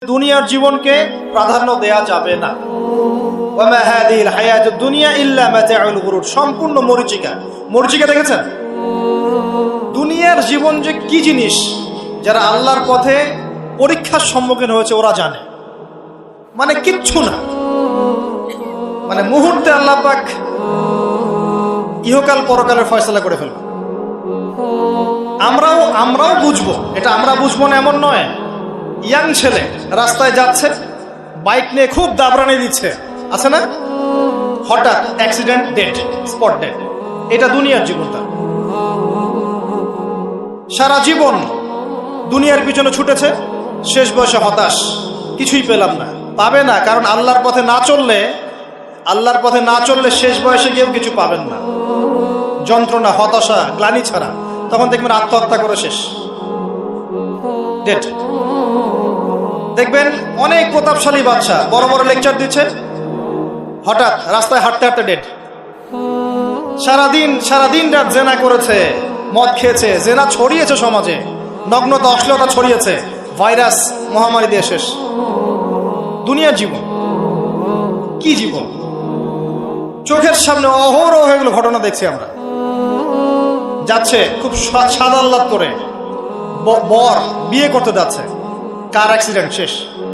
দুনিয়ার জীবনকে প্রাধান্য দেয়া যাবে না। ওয়ামা হাদিহিল হায়াতুদ দুনিয়া ইল্লা মাতাউল গুরুর, সম্পূর্ণ মরীচিকা। মরীচিকা দেখেছেন? দুনিয়ার জীবন যে কি জিনিস, যারা আল্লাহর পথে পরীক্ষার সম্মুখীন হয়েছে ওরা জানে। মানে কিচ্ছু না, মানে মুহূর্তে আল্লাহ পাক ইহকাল পরকালের ফয়সালা করে ফেলবে। আমরাও বুঝবো, এটা আমরা বুঝবো না এমন নয়। ইয়াং ছেলে রাস্তায় যাচ্ছে, বাইক নিয়ে খুব দাবরানি দিচ্ছে, আছে না? হঠাৎ অ্যাক্সিডেন্ট, ডেড, স্পট ডেড। এটা দুনিয়ার জীবনটা। সারা জীবন দুনিয়ার পিছনে ছুটেছে, শেষ বয়সে হতাশ, কিছুই পেলাম না। পাবে না, কারণ আল্লাহর পথে না চললে শেষ বয়সে গিয়েও কিছু পাবেন না। যন্ত্রণা, হতাশা, গ্লানি ছাড়া। তখন দেখবেন আত্মহত্যা করে শেষ, ডেড। দেখবেন অনেক প্রতাপশালী বাদশা বড় বড় লেকচার দিচ্ছে, হঠাৎ রাস্তায় হাঁটতে হাঁটতে ডেড। সারাদিন রাত জেনা করেছে, মদ খেয়েছে, জেনা ছড়িয়েছে সমাজে, নগ্নতা, অশ্লীলতা ছড়িয়েছে, ভাইরাস, মহামারী দিয়ে শেষ। দুনিয়ার জীবন কি জীবন! চোখের সামনে অহরহ এগুলো ঘটনা দেখছি আমরা। যাচ্ছে খুব সাদা আহ্লাদ করে, বর বিয়ে করতে যাচ্ছে, কার অ্যাক্সিডেন্ট, শেষ।